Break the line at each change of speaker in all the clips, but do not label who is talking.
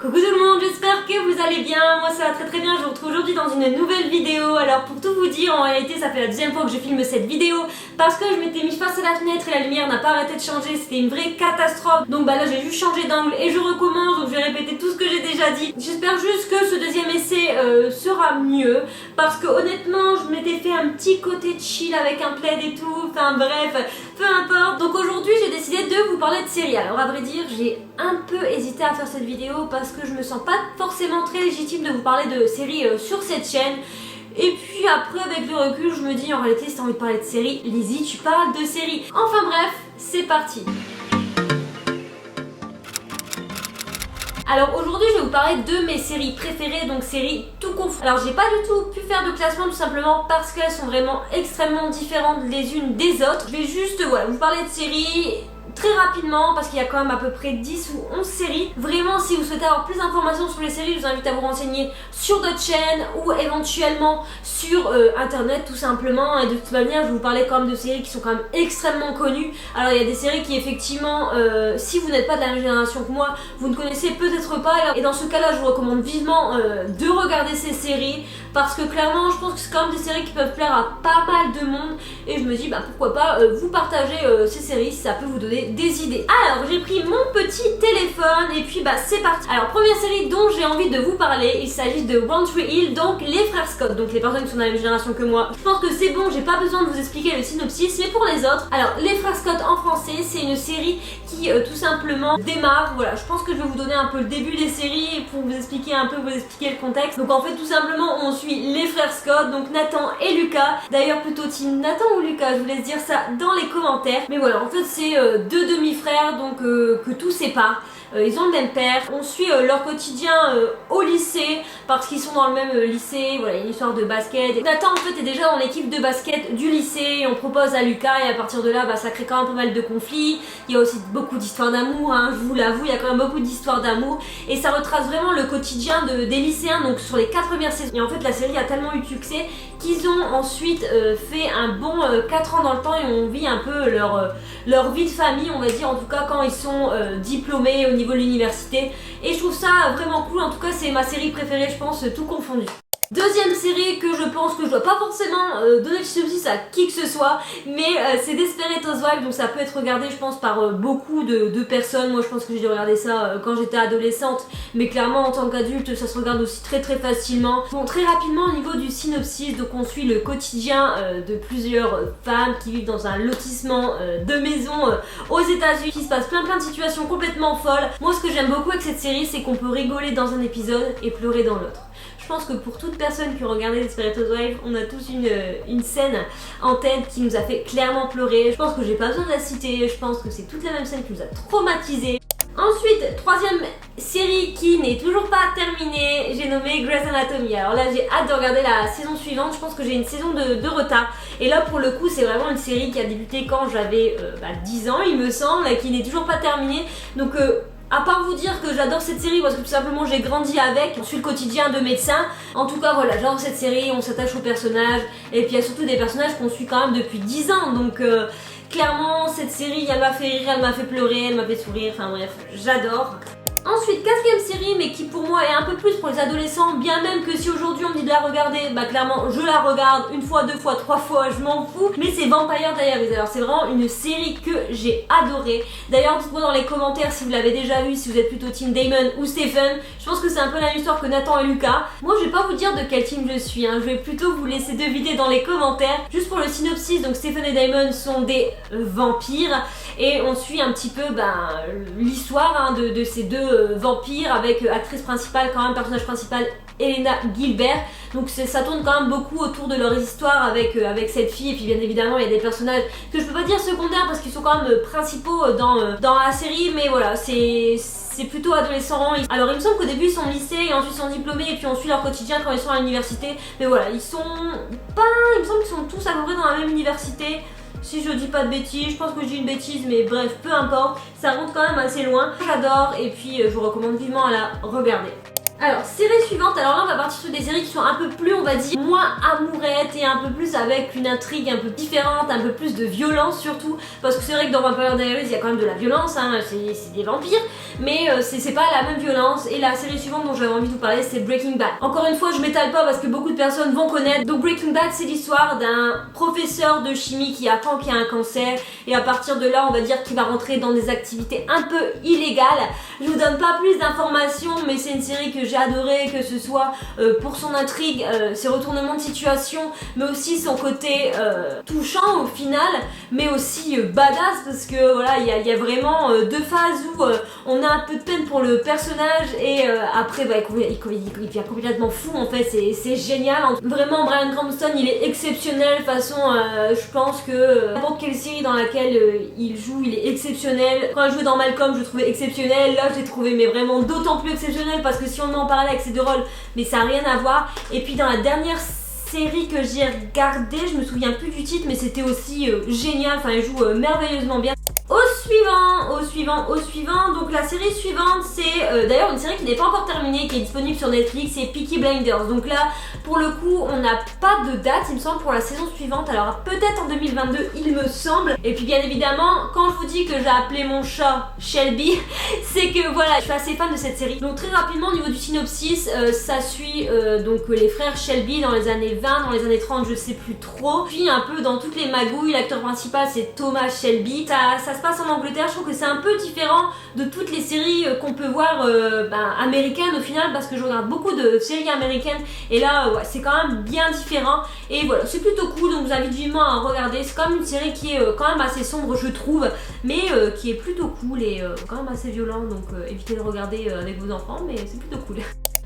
Coucou tout le monde, j'espère que vous allez bien, moi ça va très bien, je vous retrouve aujourd'hui dans une nouvelle vidéo. Alors pour tout vous dire, en réalité ça fait la deuxième fois que je filme cette vidéo parce que je m'étais mis face à la fenêtre et la lumière n'a pas arrêté de changer, c'était une vraie catastrophe. Donc là j'ai juste changé d'angle et je recommence, donc je vais répéter tout ce que j'ai déjà dit. J'espère juste que ce deuxième essai sera mieux parce que honnêtement je m'étais fait un petit côté chill avec un plaid et tout, enfin bref, peu importe. Donc aujourd'hui j'ai décidé de vous parler de séries. Alors à vrai dire j'ai un peu hésité à faire cette vidéo parce que je me sens pas forcément très légitime de vous parler de séries sur cette chaîne. Et puis après avec le recul je me dis en réalité si t'as envie de parler de séries, Lizzie tu parles de séries. Enfin bref, c'est parti. Alors aujourd'hui je vais vous parler de mes séries préférées, donc séries tout confondues. Alors j'ai pas du tout pu faire de classement tout simplement parce qu'elles sont vraiment extrêmement différentes les unes des autres. Je vais juste vous parler de séries très rapidement parce qu'il y a quand même à peu près 10 ou 11 séries. Vraiment si vous souhaitez avoir plus d'informations sur les séries, je vous invite à vous renseigner sur d'autres chaînes ou éventuellement sur internet tout simplement. Et de toute manière je vais vous parler quand même de séries qui sont quand même extrêmement connues. Alors il y a des séries qui effectivement si vous n'êtes pas de la même génération que moi, vous ne connaissez peut-être pas, et dans ce cas là je vous recommande vivement de regarder ces séries parce que clairement je pense que c'est quand même des séries qui peuvent plaire à pas mal de monde et je me dis pourquoi pas vous partager ces séries si ça peut vous donner des idées. Alors j'ai pris mon petit téléphone et puis c'est parti. Alors première série dont j'ai envie de vous parler, il s'agit de One Tree Hill, donc les frères Scott, donc les personnes qui sont de la même génération que moi. Je pense que c'est bon, j'ai pas besoin de vous expliquer le synopsis, mais pour les autres, alors les frères Scott en français c'est une série qui tout simplement démarre, voilà, je pense que je vais vous donner un peu le début des séries pour vous expliquer un peu, vous expliquer le contexte. Donc en fait tout simplement on suit les frères Scott, donc Nathan et Lucas, d'ailleurs plutôt team Nathan ou Lucas, je vous laisse dire ça dans les commentaires, mais voilà en fait c'est deux demi-frères donc que tout sépare. Ils ont le même père, on suit leur quotidien au lycée parce qu'ils sont dans le même lycée, voilà, il y a une histoire de basket. Et Nathan en fait est déjà dans l'équipe de basket du lycée et on propose à Lucas et à partir de là ça crée quand même pas mal de conflits. Il y a aussi beaucoup d'histoires d'amour, je vous l'avoue, il y a quand même beaucoup d'histoires d'amour et ça retrace vraiment le quotidien des lycéens donc sur les 4 premières saisons. Et en fait la série a tellement eu de succès qu'ils ont ensuite fait un bon 4 ans dans le temps et on vit un peu leur vie de famille, on va dire, en tout cas quand ils sont diplômés au niveau de l'université. Et je trouve ça vraiment cool, en tout cas c'est ma série préférée je pense, tout confondu. Deuxième série que je pense que je dois pas forcément donner le synopsis à qui que ce soit, mais c'est Desperate Housewives, donc ça peut être regardé je pense par beaucoup de personnes. Moi je pense que j'ai regardé ça quand j'étais adolescente, mais clairement en tant qu'adulte ça se regarde aussi très facilement. Bon, très rapidement au niveau du synopsis, donc on suit le quotidien de plusieurs femmes qui vivent dans un lotissement de maisons aux États-Unis. Il se passe plein de situations complètement folles. Moi ce que j'aime beaucoup avec cette série c'est qu'on peut rigoler dans un épisode et pleurer dans l'autre. Je pense que pour toute personne qui a regardé Desperate Housewives, on a tous une scène en tête qui nous a fait clairement pleurer. Je pense que j'ai pas besoin de la citer, je pense que c'est toute la même scène qui nous a traumatisé. Ensuite, troisième série qui n'est toujours pas terminée, j'ai nommé Grey's Anatomy. Alors là j'ai hâte de regarder la saison suivante, je pense que j'ai une saison de retard. Et là pour le coup c'est vraiment une série qui a débuté quand j'avais 10 ans il me semble, et qui n'est toujours pas terminée. Donc à part vous dire que j'adore cette série parce que tout simplement j'ai grandi avec, on suit le quotidien de médecins. En tout cas voilà, j'adore cette série, on s'attache aux personnages et puis il y a surtout des personnages qu'on suit quand même depuis 10 ans. Donc clairement cette série elle m'a fait rire, elle m'a fait pleurer, elle m'a fait sourire, enfin bref, j'adore. Ensuite, quatrième série, mais qui pour moi est un peu plus pour les adolescents, bien même que si aujourd'hui on me dit de la regarder, clairement je la regarde une fois, deux fois, trois fois, je m'en fous. Mais c'est Vampire Diaries. Alors c'est vraiment une série que j'ai adorée. D'ailleurs dites-moi dans les commentaires si vous l'avez déjà vue, si vous êtes plutôt team Damon ou Stephen. Je pense que c'est un peu la même histoire que Nathan et Lucas. Moi je vais pas vous dire de quel team je suis, je vais plutôt vous laisser deviner dans les commentaires. Juste pour le synopsis, donc Stephen et Damon sont des vampires et on suit un petit peu l'histoire de ces deux vampires avec actrice principale, quand même personnage principal Elena Gilbert. Donc ça tourne quand même beaucoup autour de leur histoire avec cette fille. Et puis bien évidemment il y a des personnages que je peux pas dire secondaires parce qu'ils sont quand même principaux dans la série, mais voilà c'est plutôt adolescent. Alors il me semble qu'au début ils sont au lycée et ensuite ils sont diplômés et puis on suit leur quotidien quand ils sont à l'université. Mais voilà, il me semble qu'ils sont tous à peu près dans la même université. Si je dis pas de bêtises, je pense que je dis une bêtise, mais bref, peu importe, ça remonte quand même assez loin. J'adore et puis je vous recommande vivement à la regarder. Alors, série suivante, alors là on va partir sur des séries qui sont un peu plus, on va dire, moins amourettes et un peu plus avec une intrigue un peu différente, un peu plus de violence surtout, parce que c'est vrai que dans Vampire Diaries il y a quand même de la violence, hein, c'est des vampires, mais c'est pas la même violence. Et la série suivante dont j'avais envie de vous parler, c'est Breaking Bad. Encore une fois, je m'étale pas parce que beaucoup de personnes vont connaître. Donc Breaking Bad, c'est l'histoire d'un professeur de chimie qui apprend qu'il a un cancer, et à partir de là on va dire qu'il va rentrer dans des activités un peu illégales. Je vous donne pas plus d'informations, mais c'est une série que j'ai adoré, que ce soit pour son intrigue, ses retournements de situation, mais aussi son côté touchant au final, mais aussi badass, parce que voilà, il y a vraiment deux phases où on a un peu de peine pour le personnage, et après bah, il devient complètement fou en fait, c'est génial. Vraiment, Bryan Cranston il est exceptionnel. De toute façon, je pense que n'importe quelle série dans laquelle il joue, il est exceptionnel. Quand il jouait dans Malcolm, je le trouvais exceptionnel. Là, je l'ai trouvé mais vraiment d'autant plus exceptionnel, parce que si on met en parallèle avec ses deux rôles, mais ça n'a rien à voir. Et puis dans la dernière série que j'ai regardée, je me souviens plus du titre, mais c'était aussi génial. Enfin, il joue merveilleusement bien. Au suivant, donc la série suivante c'est d'ailleurs une série qui n'est pas encore terminée, qui est disponible sur Netflix, c'est Peaky Blinders. Donc là pour le coup on n'a pas de date il me semble pour la saison suivante, alors peut-être en 2022 il me semble. Et puis bien évidemment quand je vous dis que j'ai appelé mon chat Shelby c'est que voilà, je suis assez fan de cette série. Donc très rapidement au niveau du synopsis, ça suit donc les frères Shelby dans les années 20, dans les années 30 je sais plus trop, puis un peu dans toutes les magouilles. L'acteur principal c'est Thomas Shelby. Ça se passe en Angleterre. Je trouve que c'est un peu différent de toutes les séries qu'on peut voir américaines au final, parce que je regarde beaucoup de séries américaines et là ouais, c'est quand même bien différent, et voilà, c'est plutôt cool. Donc je vous invite vivement à regarder. C'est quand même une série qui est quand même assez sombre je trouve, mais qui est plutôt cool et quand même assez violent, donc évitez de regarder avec vos enfants, mais c'est plutôt cool.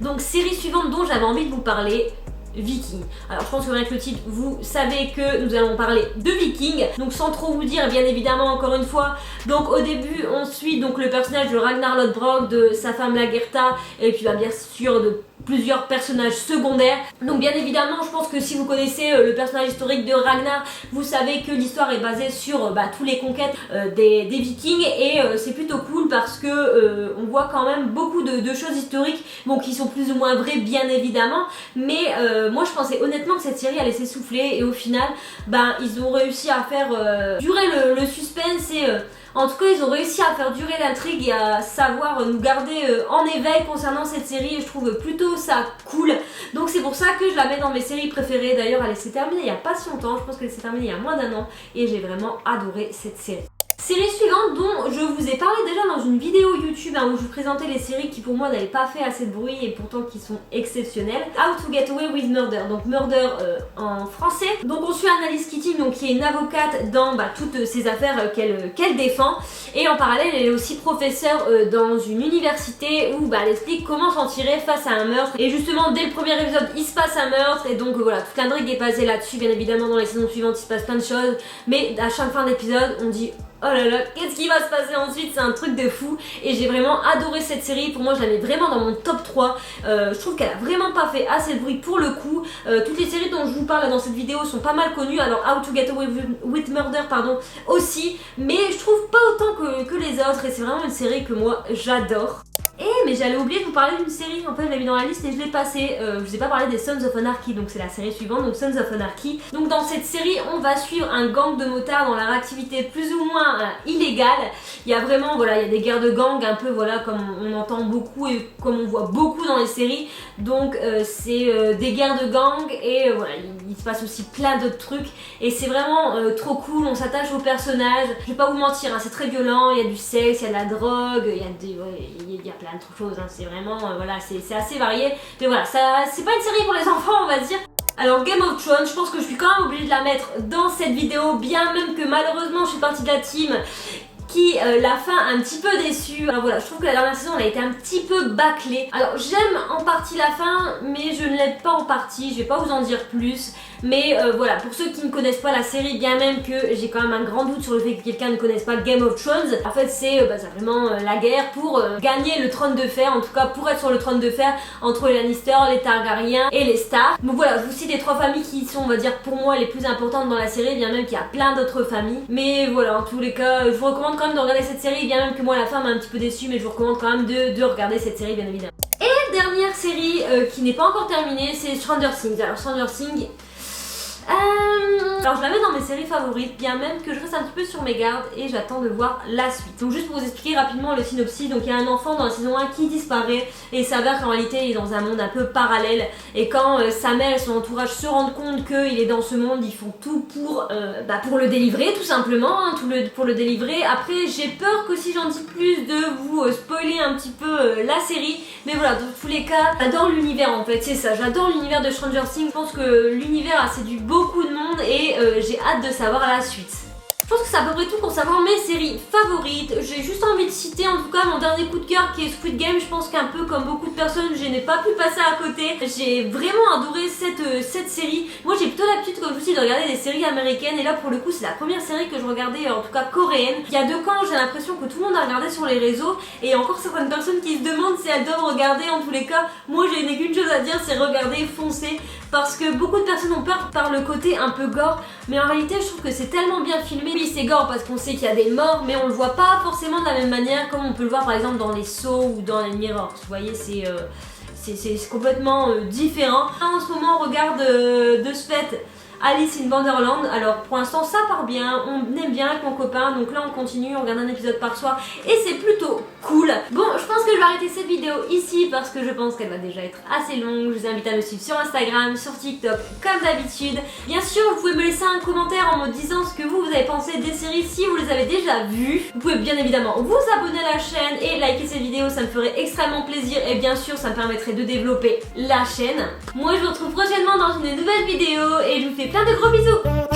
Donc série suivante dont j'avais envie de vous parler, Vikings. Alors je pense que avec le titre vous savez que nous allons parler de Vikings, donc sans trop vous dire bien évidemment encore une fois. Donc au début on suit donc le personnage de Ragnar Lodbrok, de sa femme Lagertha, et puis bien sûr de plusieurs personnages secondaires. Donc bien évidemment je pense que si vous connaissez le personnage historique de Ragnar, vous savez que l'histoire est basée sur tous les conquêtes des Vikings, et c'est plutôt cool parce que on voit quand même beaucoup de choses historiques, bon qui sont plus ou moins vraies bien évidemment, mais moi je pensais honnêtement que cette série allait s'essouffler, et au final ils ont réussi à faire durer le suspense, et en tout cas ils ont réussi à faire durer l'intrigue et à savoir nous garder en éveil concernant cette série, et je trouve plutôt ça cool. Donc c'est pour ça que je la mets dans mes séries préférées. D'ailleurs elle s'est terminée il n'y a pas si longtemps, je pense qu'elle s'est terminée il y a moins d'1 an, et j'ai vraiment adoré cette série. Série suivante dont je vous ai parlé déjà dans une vidéo YouTube où je vous présentais les séries qui pour moi n'avaient pas fait assez de bruit et pourtant qui sont exceptionnelles. How to Get Away with Murder, donc Murder en français. Donc on suit Annalise Keating, donc qui est une avocate dans toutes ces affaires qu'elle défend, et en parallèle elle est aussi professeure dans une université où elle explique comment s'en tirer face à un meurtre. Et justement dès le premier épisode il se passe un meurtre, et donc voilà, toute l'intrigue est basée là-dessus. Bien évidemment dans les saisons suivantes il se passe plein de choses, mais à chaque fin d'épisode on dit oh là là, qu'est-ce qui va se passer ensuite? C'est un truc de fou, et j'ai vraiment adoré cette série. Pour moi je la mets vraiment dans mon top 3. Je trouve qu'elle a vraiment pas fait assez de bruit pour le coup. Toutes les séries dont je vous parle dans cette vidéo sont pas mal connues, alors How to Get Away with Murder aussi, mais je trouve pas autant que les autres, et c'est vraiment une série que moi j'adore. Mais j'allais oublier de vous parler d'une série, en fait je l'ai mis dans la liste et je l'ai passée. Je vous ai pas parlé des Sons of Anarchy, donc c'est la série suivante, donc Sons of Anarchy. Donc dans cette série on va suivre un gang de motards dans leur activité plus ou moins illégale. Il y a vraiment, voilà, il y a des guerres de gang un peu, voilà, comme on entend beaucoup et comme on voit beaucoup dans les séries. Donc c'est des guerres de gang, et voilà, il se passe aussi plein d'autres trucs, et c'est vraiment trop cool. On s'attache aux personnages, je vais pas vous mentir, c'est très violent, il y a du sexe, il y a de la drogue, il y a plein de choses, c'est vraiment, voilà, c'est assez varié, mais voilà, ça c'est pas une série pour les enfants on va dire. Alors Game of Thrones, je pense que je suis quand même obligée de la mettre dans cette vidéo, bien même que malheureusement je suis partie de la team qui la fin un petit peu déçue. Alors voilà, je trouve que la dernière saison elle a été un petit peu bâclée. Alors j'aime en partie la fin, mais je ne l'aime pas en partie, je vais pas vous en dire plus. Mais voilà, pour ceux qui ne connaissent pas la série, bien même que j'ai quand même un grand doute sur le fait que quelqu'un ne connaisse pas Game of Thrones. En fait c'est simplement la guerre pour gagner le trône de fer, en tout cas pour être sur le trône de fer entre les Lannister, les Targaryens et les Stark. Donc voilà, je vous cite les 3 familles qui sont, on va dire, pour moi les plus importantes dans la série, bien même qu'il y a plein d'autres familles. Mais voilà, en tous les cas, je vous recommande quand même de regarder cette série, bien même que moi la fin m'a un petit peu déçue, mais je vous recommande quand même de regarder cette série bien évidemment. dernière série qui n'est pas encore terminée, c'est Stranger Things. Alors Stranger Things... Alors je la mets dans mes séries favorites, bien même que je reste un petit peu sur mes gardes et j'attends de voir la suite. Donc juste pour vous expliquer rapidement le synopsis, donc il y a un enfant dans la saison 1 qui disparaît et il s'avère qu'en réalité il est dans un monde un peu parallèle et quand sa mère et son entourage se rendent compte qu'il est dans ce monde, ils font tout pour le délivrer tout simplement, hein, pour le délivrer. Après j'ai peur que si j'en dis plus de vous spoiler un petit peu la série, mais voilà, dans tous les cas, j'adore l'univers en fait, c'est ça, j'adore l'univers de Stranger Things, je pense que l'univers a séduit beaucoup de monde et j'ai hâte de savoir la suite. Je pense que c'est à peu près tout concernant mes séries favorites. J'ai juste envie de citer en tout cas mon dernier coup de cœur qui est Squid Game. Je pense qu'un peu comme beaucoup de personnes, je n'ai pas pu passer à côté. J'ai vraiment adoré cette série. Moi j'ai plutôt l'habitude, comme je vous dis, de regarder des séries américaines et là pour le coup c'est la première série que je regardais, en tout cas coréenne. Il y a 2 ans j'ai l'impression que tout le monde a regardé sur les réseaux et encore certaines personnes qui se demandent si elles doivent regarder. En tous les cas, moi je n'ai qu'une chose à dire, c'est regarder, foncer, parce que beaucoup de personnes ont peur par le côté un peu gore, mais en réalité je trouve que c'est tellement bien filmé. Oui c'est gore parce qu'on sait qu'il y a des morts, mais on le voit pas forcément de la même manière comme on peut le voir par exemple dans les Saw ou dans les Mirrors. Vous voyez, c'est complètement différent. Là, en ce moment on regarde de ce fait Alice in Wonderland. Alors pour l'instant ça part bien, on aime bien avec mon copain, donc là on continue, on regarde un épisode par soir et c'est plutôt cool. Bon, je pense que je vais arrêter cette vidéo ici parce que je pense qu'elle va déjà être assez longue. Je vous invite à me suivre sur Instagram, sur TikTok comme d'habitude. Bien sûr vous pouvez me laisser un commentaire en me disant ce que vous avez pensé des séries si vous les avez déjà vues. Vous pouvez bien évidemment vous abonner à la chaîne et liker cette vidéo, ça me ferait extrêmement plaisir et bien sûr ça me permettrait de développer la chaîne. Moi je vous retrouve prochainement dans une nouvelle vidéo et je vous fais plein de gros bisous.